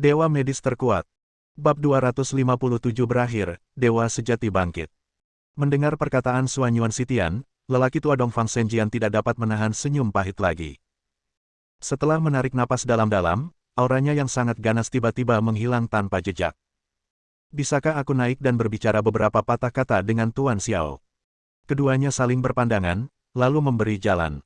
Dewa medis terkuat. Bab 257 berakhir, Dewa sejati bangkit. Mendengar perkataan Suan Yuan Sitian, lelaki tua Dongfang Senjian tidak dapat menahan senyum pahit lagi. Setelah menarik napas dalam-dalam, auranya yang sangat ganas tiba-tiba menghilang tanpa jejak. Bisakah aku naik dan berbicara beberapa patah kata dengan Tuan Xiao? Keduanya saling berpandangan, lalu memberi jalan.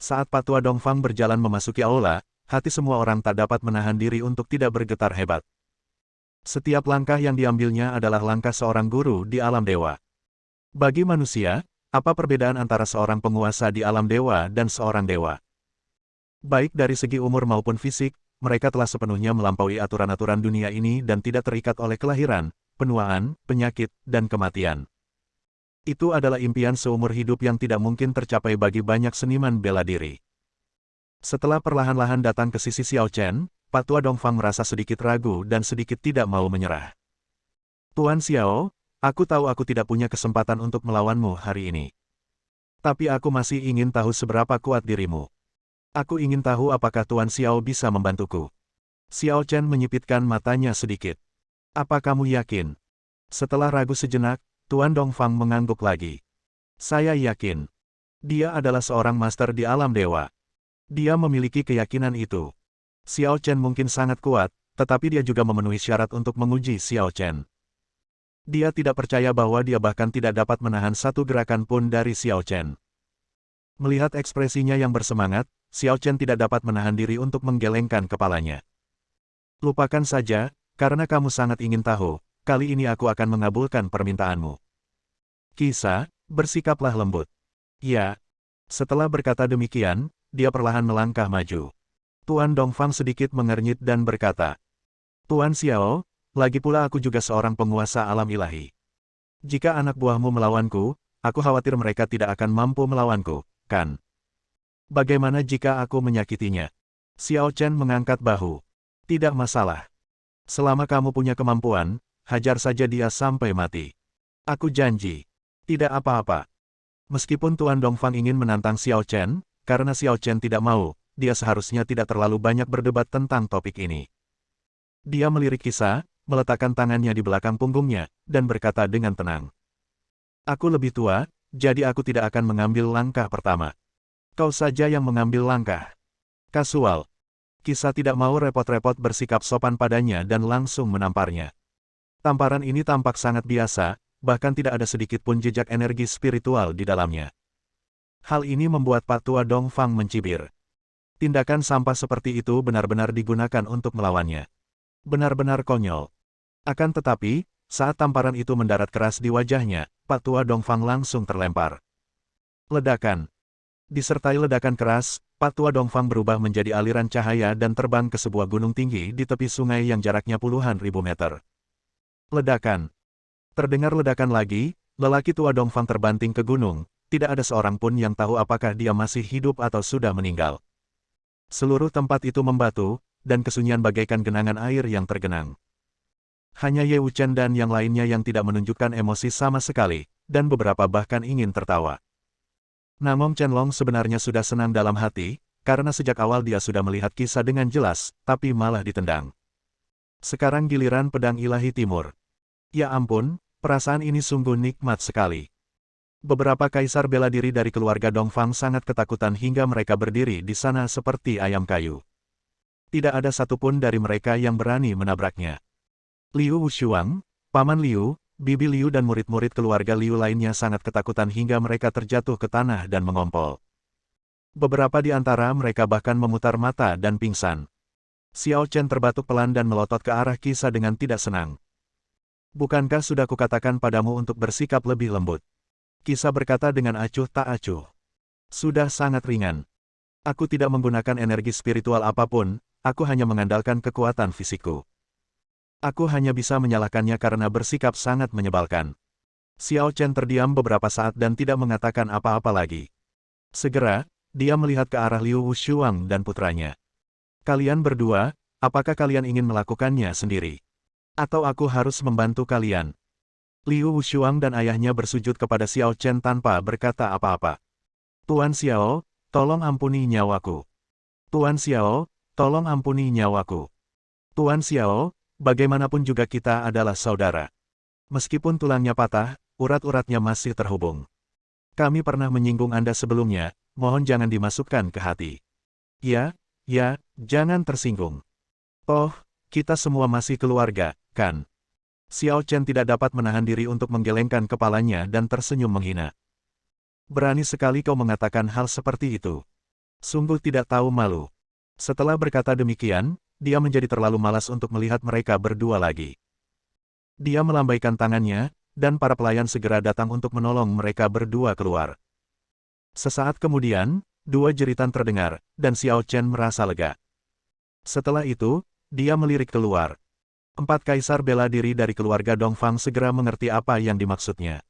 Saat Pak Tua Dongfang berjalan memasuki aula, hati semua orang tak dapat menahan diri untuk tidak bergetar hebat. Setiap langkah yang diambilnya adalah langkah seorang guru di alam dewa. Bagi manusia, apa perbedaan antara seorang penguasa di alam dewa dan seorang dewa? Baik dari segi umur maupun fisik, mereka telah sepenuhnya melampaui aturan-aturan dunia ini dan tidak terikat oleh kelahiran, penuaan, penyakit, dan kematian. Itu adalah impian seumur hidup yang tidak mungkin tercapai bagi banyak seniman bela diri. Setelah perlahan-lahan datang ke sisi Xiao Chen, Pak Tua Dongfang merasa sedikit ragu dan sedikit tidak mau menyerah. Tuan Xiao, aku tahu aku tidak punya kesempatan untuk melawanmu hari ini. Tapi aku masih ingin tahu seberapa kuat dirimu. Aku ingin tahu apakah Tuan Xiao bisa membantuku. Xiao Chen menyipitkan matanya sedikit. Apa kamu yakin? Setelah ragu sejenak, Tuan Dongfang mengangguk lagi. Saya yakin. Dia adalah seorang master di alam dewa. Dia memiliki keyakinan itu. Xiao Chen mungkin sangat kuat, tetapi dia juga memenuhi syarat untuk menguji Xiao Chen. Dia tidak percaya bahwa dia bahkan tidak dapat menahan satu gerakan pun dari Xiao Chen. Melihat ekspresinya yang bersemangat, Xiao Chen tidak dapat menahan diri untuk menggelengkan kepalanya. Lupakan saja, karena kamu sangat ingin tahu. Kali ini aku akan mengabulkan permintaanmu. Kisah, bersikaplah lembut. Ya. Setelah berkata demikian, dia perlahan melangkah maju. Tuan Dongfang sedikit mengernyit dan berkata, Tuan Xiao, lagi pula aku juga seorang penguasa alam ilahi. Jika anak buahmu melawanku, aku khawatir mereka tidak akan mampu melawanku, kan? Bagaimana jika aku menyakitinya? Xiao Chen mengangkat bahu. Tidak masalah. Selama kamu punya kemampuan, hajar saja dia sampai mati. Aku janji. Tidak apa-apa. Meskipun Tuan Dongfang ingin menantang Xiao Chen, karena Xiao Chen tidak mau, dia seharusnya tidak terlalu banyak berdebat tentang topik ini. Dia melirik Kisah, meletakkan tangannya di belakang punggungnya, dan berkata dengan tenang. Aku lebih tua, jadi aku tidak akan mengambil langkah pertama. Kau saja yang mengambil langkah. Kasual. Kisah tidak mau repot-repot bersikap sopan padanya dan langsung menamparnya. Tamparan ini tampak sangat biasa, bahkan tidak ada sedikit pun jejak energi spiritual di dalamnya. Hal ini membuat Pak Tua Dongfang mencibir. Tindakan sampah seperti itu benar-benar digunakan untuk melawannya. Benar-benar konyol. Akan tetapi, saat tamparan itu mendarat keras di wajahnya, Pak Tua Dongfang langsung terlempar. Ledakan. Disertai ledakan keras, Pak Tua Dongfang berubah menjadi aliran cahaya dan terbang ke sebuah gunung tinggi di tepi sungai yang jaraknya puluhan ribu meter. Ledakan. Terdengar ledakan lagi, lelaki tua Dongfang terbanting ke gunung, tidak ada seorang pun yang tahu apakah dia masih hidup atau sudah meninggal. Seluruh tempat itu membatu, dan kesunyian bagaikan genangan air yang tergenang. Hanya Ye Wuchen dan yang lainnya yang tidak menunjukkan emosi sama sekali, dan beberapa bahkan ingin tertawa. Namong Chenlong sebenarnya sudah senang dalam hati, karena sejak awal dia sudah melihat Kisah dengan jelas, tapi malah ditendang. Sekarang giliran pedang ilahi timur. Ya ampun, perasaan ini sungguh nikmat sekali. Beberapa kaisar bela diri dari keluarga Dongfang sangat ketakutan hingga mereka berdiri di sana seperti ayam kayu. Tidak ada satupun dari mereka yang berani menabraknya. Liu Wushuang, Paman Liu, Bibi Liu dan murid-murid keluarga Liu lainnya sangat ketakutan hingga mereka terjatuh ke tanah dan mengompol. Beberapa di antara mereka bahkan memutar mata dan pingsan. Xiao Chen terbatuk pelan dan melotot ke arah Kisah dengan tidak senang. Bukankah sudah kukatakan padamu untuk bersikap lebih lembut? Kisah berkata dengan acuh tak acuh. Sudah sangat ringan. Aku tidak menggunakan energi spiritual apapun, aku hanya mengandalkan kekuatan fisikku. Aku hanya bisa menyalahkannya karena bersikap sangat menyebalkan. Xiao Chen terdiam beberapa saat dan tidak mengatakan apa-apa lagi. Segera, dia melihat ke arah Liu Wushuang dan putranya. Kalian berdua, apakah kalian ingin melakukannya sendiri? Atau aku harus membantu kalian? Liu Wushuang dan ayahnya bersujud kepada Xiao Chen tanpa berkata apa-apa. Tuan Xiao, tolong ampuni nyawaku. Tuan Xiao, tolong ampuni nyawaku. Tuan Xiao, bagaimanapun juga kita adalah saudara. Meskipun tulangnya patah, urat-uratnya masih terhubung. Kami pernah menyinggung Anda sebelumnya, mohon jangan dimasukkan ke hati. Ya, jangan tersinggung. Toh, kita semua masih keluarga, kan? Xiao Chen tidak dapat menahan diri untuk menggelengkan kepalanya dan tersenyum menghina. Berani sekali kau mengatakan hal seperti itu. Sungguh tidak tahu malu. Setelah berkata demikian, dia menjadi terlalu malas untuk melihat mereka berdua lagi. Dia melambaikan tangannya, dan para pelayan segera datang untuk menolong mereka berdua keluar. Sesaat kemudian, dua jeritan terdengar, dan Xiao Chen merasa lega. Setelah itu, dia melirik keluar. 4 kaisar bela diri dari keluarga Dongfang segera mengerti apa yang dimaksudnya.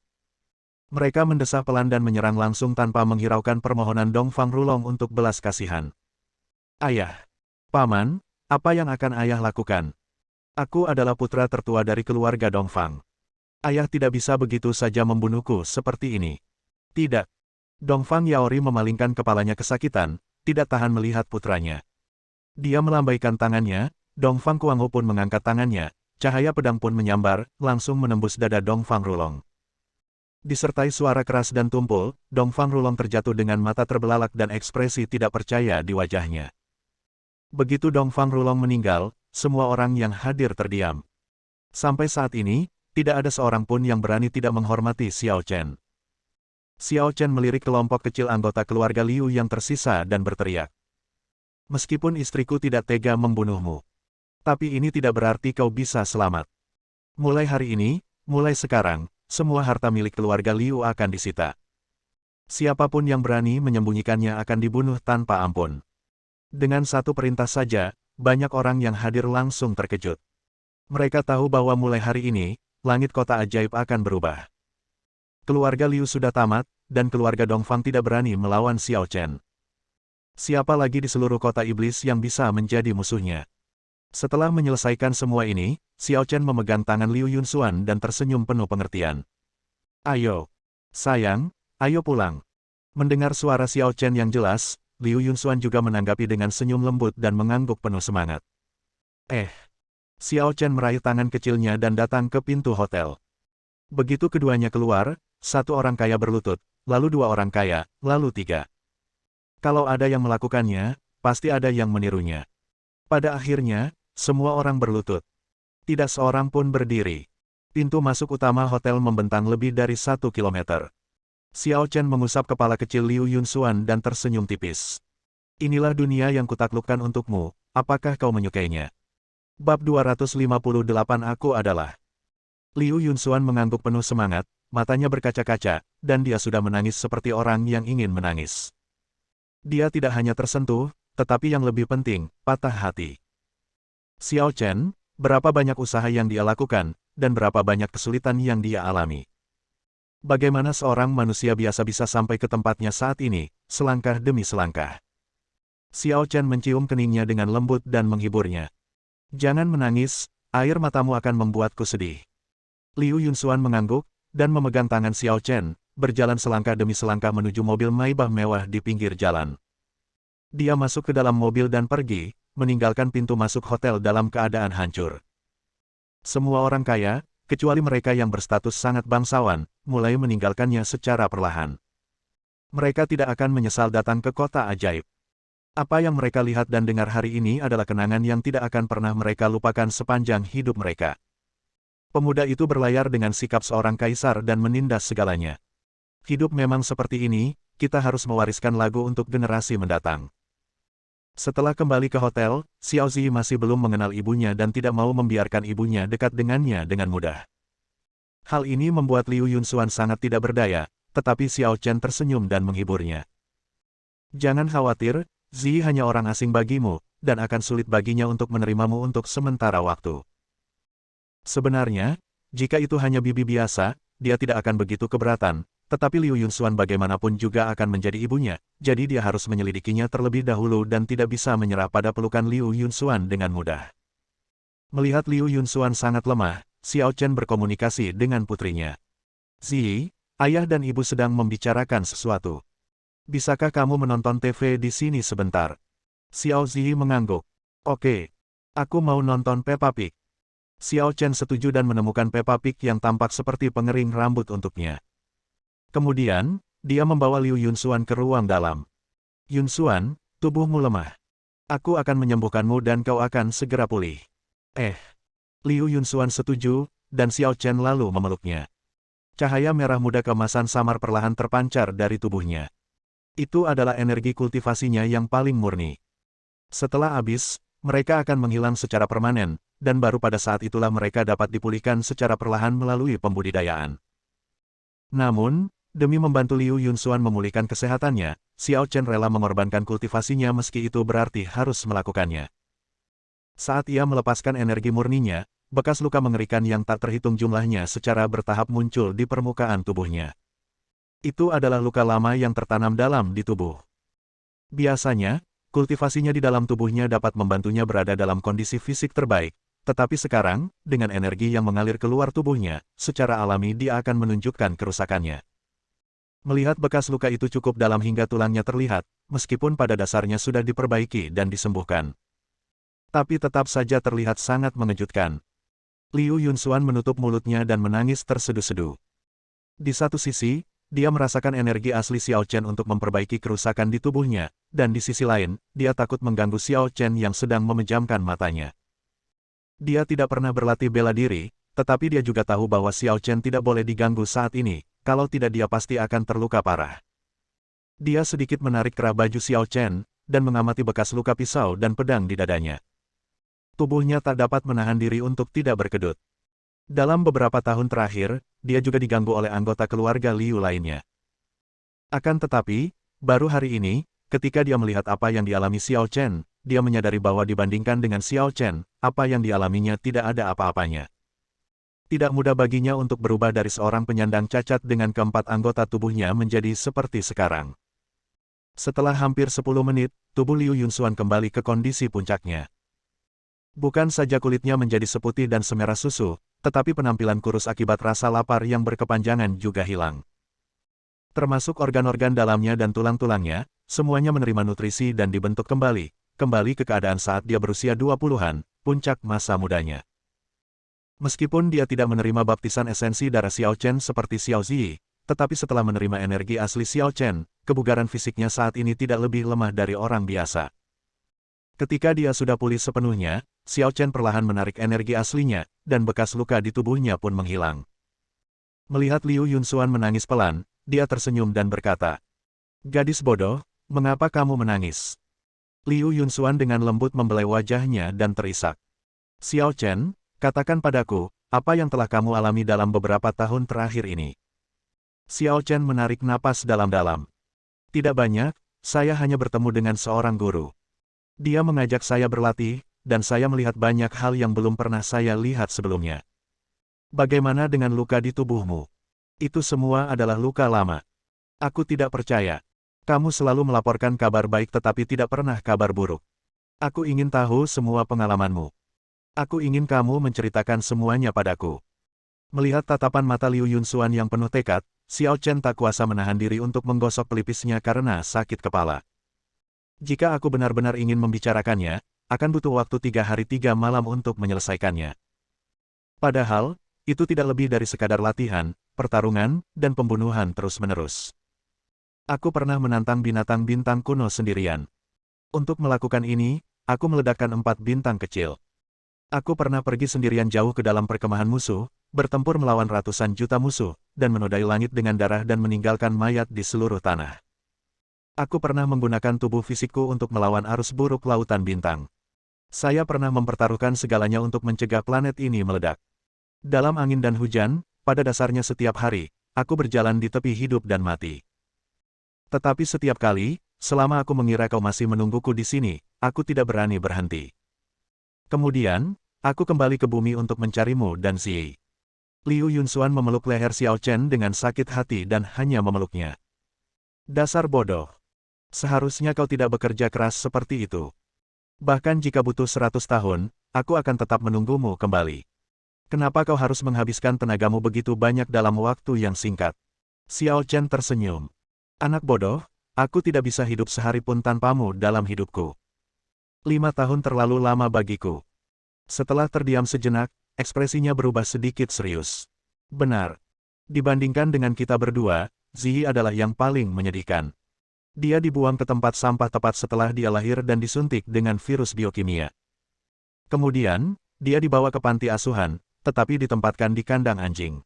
Mereka mendesah pelan dan menyerang langsung tanpa menghiraukan permohonan Dongfang Rulong untuk belas kasihan. Ayah. Paman, apa yang akan ayah lakukan? Aku adalah putra tertua dari keluarga Dongfang. Ayah tidak bisa begitu saja membunuhku seperti ini. Tidak. Dongfang Yaori memalingkan kepalanya kesakitan, tidak tahan melihat putranya. Dia melambaikan tangannya, Dongfang Kuangho pun mengangkat tangannya, cahaya pedang pun menyambar, langsung menembus dada Dongfang Rulong. Disertai suara keras dan tumpul, Dongfang Rulong terjatuh dengan mata terbelalak dan ekspresi tidak percaya di wajahnya. Begitu Dongfang Rulong meninggal, semua orang yang hadir terdiam. Sampai saat ini, tidak ada seorang pun yang berani tidak menghormati Xiao Chen. Xiao Chen melirik kelompok kecil anggota keluarga Liu yang tersisa dan berteriak. Meskipun istriku tidak tega membunuhmu. Tapi ini tidak berarti kau bisa selamat. Mulai hari ini, mulai sekarang, semua harta milik keluarga Liu akan disita. Siapapun yang berani menyembunyikannya akan dibunuh tanpa ampun. Dengan satu perintah saja, banyak orang yang hadir langsung terkejut. Mereka tahu bahwa mulai hari ini, langit kota ajaib akan berubah. Keluarga Liu sudah tamat, dan keluarga Dongfang tidak berani melawan Xiao Chen. Siapa lagi di seluruh kota iblis yang bisa menjadi musuhnya? Setelah menyelesaikan semua ini, Xiao Chen memegang tangan Liu Yunxuan dan tersenyum penuh pengertian. Ayo. Sayang, ayo pulang. Mendengar suara Xiao Chen yang jelas, Liu Yunxuan juga menanggapi dengan senyum lembut dan mengangguk penuh semangat. Xiao Chen meraih tangan kecilnya dan datang ke pintu hotel. Begitu keduanya keluar, satu orang kaya berlutut, lalu dua orang kaya, lalu tiga. Kalau ada yang melakukannya, pasti ada yang menirunya. Pada akhirnya, semua orang berlutut. Tidak seorang pun berdiri. Pintu masuk utama hotel membentang lebih dari 1 kilometer. Xiao Chen mengusap kepala kecil Liu Yunxuan dan tersenyum tipis. Inilah dunia yang kutaklukkan untukmu, apakah kau menyukainya? Bab 258 Aku adalah. Liu Yunxuan mengangguk penuh semangat, matanya berkaca-kaca, dan dia sudah menangis seperti orang yang ingin menangis. Dia tidak hanya tersentuh, tetapi yang lebih penting, patah hati. Xiao Chen, berapa banyak usaha yang dia lakukan, dan berapa banyak kesulitan yang dia alami. Bagaimana seorang manusia biasa bisa sampai ke tempatnya saat ini, selangkah demi selangkah. Xiao Chen mencium keningnya dengan lembut dan menghiburnya. Jangan menangis, air matamu akan membuatku sedih. Liu Yunxuan mengangguk, dan memegang tangan Xiao Chen, berjalan selangkah demi selangkah menuju mobil Maybach mewah di pinggir jalan. Dia masuk ke dalam mobil dan pergi, meninggalkan pintu masuk hotel dalam keadaan hancur. Semua orang kaya, kecuali mereka yang berstatus sangat bangsawan, mulai meninggalkannya secara perlahan. Mereka tidak akan menyesal datang ke kota ajaib. Apa yang mereka lihat dan dengar hari ini adalah kenangan yang tidak akan pernah mereka lupakan sepanjang hidup mereka. Pemuda itu berlayar dengan sikap seorang kaisar dan menindas segalanya. Hidup memang seperti ini, kita harus mewariskan lagu untuk generasi mendatang. Setelah kembali ke hotel, Xiao Zi masih belum mengenal ibunya dan tidak mau membiarkan ibunya dekat dengannya dengan mudah. Hal ini membuat Liu Yunxuan sangat tidak berdaya, tetapi Xiao Chen tersenyum dan menghiburnya. Jangan khawatir, Zi hanya orang asing bagimu, dan akan sulit baginya untuk menerimamu untuk sementara waktu. Sebenarnya, jika itu hanya bibi biasa, dia tidak akan begitu keberatan, tetapi Liu Yunxuan bagaimanapun juga akan menjadi ibunya, jadi dia harus menyelidikinya terlebih dahulu dan tidak bisa menyerah pada pelukan Liu Yunxuan dengan mudah. Melihat Liu Yunxuan sangat lemah, Xiao Chen berkomunikasi dengan putrinya. Zi, ayah dan ibu sedang membicarakan sesuatu. Bisakah kamu menonton TV di sini sebentar? Xiao Zi mengangguk. Oke. Aku mau nonton Peppa Pig. Xiao Chen setuju dan menemukan Peppa Pig yang tampak seperti pengering rambut untuknya. Kemudian, dia membawa Liu Yunxuan ke ruang dalam. Yunxuan, tubuhmu lemah. Aku akan menyembuhkanmu dan kau akan segera pulih. Liu Yunxuan setuju, dan Xiao Chen lalu memeluknya. Cahaya merah muda keemasan samar perlahan terpancar dari tubuhnya. Itu adalah energi kultivasinya yang paling murni. Setelah habis, mereka akan menghilang secara permanen, dan baru pada saat itulah mereka dapat dipulihkan secara perlahan melalui pembudidayaan. Namun, demi membantu Liu Yunxuan memulihkan kesehatannya, Xiao Chen rela mengorbankan kultivasinya meski itu berarti harus melakukannya. Saat ia melepaskan energi murninya, bekas luka mengerikan yang tak terhitung jumlahnya secara bertahap muncul di permukaan tubuhnya. Itu adalah luka lama yang tertanam dalam di tubuh. Biasanya, kultivasinya di dalam tubuhnya dapat membantunya berada dalam kondisi fisik terbaik, tetapi sekarang, dengan energi yang mengalir keluar tubuhnya, secara alami dia akan menunjukkan kerusakannya. Melihat bekas luka itu cukup dalam hingga tulangnya terlihat, meskipun pada dasarnya sudah diperbaiki dan disembuhkan. Tapi tetap saja terlihat sangat mengejutkan. Liu Yunxuan menutup mulutnya dan menangis tersedu-sedu. Di satu sisi, dia merasakan energi asli Xiao Chen untuk memperbaiki kerusakan di tubuhnya, dan di sisi lain, dia takut mengganggu Xiao Chen yang sedang memejamkan matanya. Dia tidak pernah berlatih bela diri, tetapi dia juga tahu bahwa Xiao Chen tidak boleh diganggu saat ini, kalau tidak dia pasti akan terluka parah. Dia sedikit menarik kerah baju Xiao Chen, dan mengamati bekas luka pisau dan pedang di dadanya. Tubuhnya tak dapat menahan diri untuk tidak berkedut. Dalam beberapa tahun terakhir, dia juga diganggu oleh anggota keluarga Liu lainnya. Akan tetapi, baru hari ini, ketika dia melihat apa yang dialami Xiao Chen, dia menyadari bahwa dibandingkan dengan Xiao Chen, apa yang dialaminya tidak ada apa-apanya. Tidak mudah baginya untuk berubah dari seorang penyandang cacat dengan keempat anggota tubuhnya menjadi seperti sekarang. Setelah hampir 10 menit, tubuh Liu Yunxuan kembali ke kondisi puncaknya. Bukan saja kulitnya menjadi seputih dan semerah susu, tetapi penampilan kurus akibat rasa lapar yang berkepanjangan juga hilang. Termasuk organ-organ dalamnya dan tulang-tulangnya, semuanya menerima nutrisi dan dibentuk kembali ke keadaan saat dia berusia 20-an, puncak masa mudanya. Meskipun dia tidak menerima baptisan esensi darah Xiao Chen seperti Xiao Zi, tetapi setelah menerima energi asli Xiao Chen, kebugaran fisiknya saat ini tidak lebih lemah dari orang biasa. Ketika dia sudah pulih sepenuhnya, Xiao Chen perlahan menarik energi aslinya, dan bekas luka di tubuhnya pun menghilang. Melihat Liu Yunxuan menangis pelan, dia tersenyum dan berkata, "Gadis bodoh, mengapa kamu menangis?" Liu Yunxuan dengan lembut membelai wajahnya dan terisak. "Xiao Chen, katakan padaku, apa yang telah kamu alami dalam beberapa tahun terakhir ini?" Xiao Chen menarik napas dalam-dalam. "Tidak banyak, saya hanya bertemu dengan seorang guru. Dia mengajak saya berlatih, dan saya melihat banyak hal yang belum pernah saya lihat sebelumnya. Bagaimana dengan luka di tubuhmu? Itu semua adalah luka lama. Aku tidak percaya. Kamu selalu melaporkan kabar baik tetapi tidak pernah kabar buruk. Aku ingin tahu semua pengalamanmu. Aku ingin kamu menceritakan semuanya padaku." Melihat tatapan mata Liu Yunxuan yang penuh tekad, Xiao Chen tak kuasa menahan diri untuk menggosok pelipisnya karena sakit kepala. "Jika aku benar-benar ingin membicarakannya, akan butuh waktu 3 hari 3 malam untuk menyelesaikannya. Padahal, itu tidak lebih dari sekadar latihan, pertarungan, dan pembunuhan terus-menerus. Aku pernah menantang binatang bintang kuno sendirian. Untuk melakukan ini, aku meledakkan 4 bintang kecil. Aku pernah pergi sendirian jauh ke dalam perkemahan musuh, bertempur melawan ratusan juta musuh, dan menodai langit dengan darah dan meninggalkan mayat di seluruh tanah. Aku pernah menggunakan tubuh fisikku untuk melawan arus buruk lautan bintang. Saya pernah mempertaruhkan segalanya untuk mencegah planet ini meledak. Dalam angin dan hujan, pada dasarnya setiap hari, aku berjalan di tepi hidup dan mati. Tetapi setiap kali, selama aku mengira kau masih menungguku di sini, aku tidak berani berhenti. Kemudian, aku kembali ke bumi untuk mencarimu dan Zi." Liu Yunxuan memeluk leher Xiao Chen dengan sakit hati dan hanya memeluknya. "Dasar bodoh. Seharusnya kau tidak bekerja keras seperti itu. Bahkan jika butuh 100 tahun, aku akan tetap menunggumu kembali. Kenapa kau harus menghabiskan tenagamu begitu banyak dalam waktu yang singkat?" Xiao Chen tersenyum. "Anak bodoh, aku tidak bisa hidup sehari pun tanpamu dalam hidupku. 5 tahun terlalu lama bagiku. Setelah terdiam sejenak, ekspresinya berubah sedikit serius. Benar. Dibandingkan dengan kita berdua, Ziyi adalah yang paling menyedihkan. Dia dibuang ke tempat sampah tepat setelah dia lahir dan disuntik dengan virus biokimia. Kemudian, dia dibawa ke panti asuhan, tetapi ditempatkan di kandang anjing.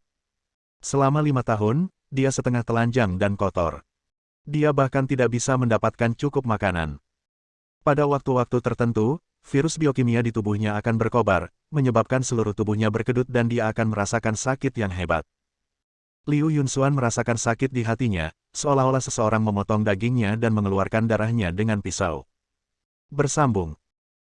Selama 5 tahun, dia setengah telanjang dan kotor. Dia bahkan tidak bisa mendapatkan cukup makanan. Pada waktu-waktu tertentu, virus biokimia di tubuhnya akan berkobar, menyebabkan seluruh tubuhnya berkedut dan dia akan merasakan sakit yang hebat. Liu Yunxuan merasakan sakit di hatinya, seolah-olah seseorang memotong dagingnya dan mengeluarkan darahnya dengan pisau. Bersambung.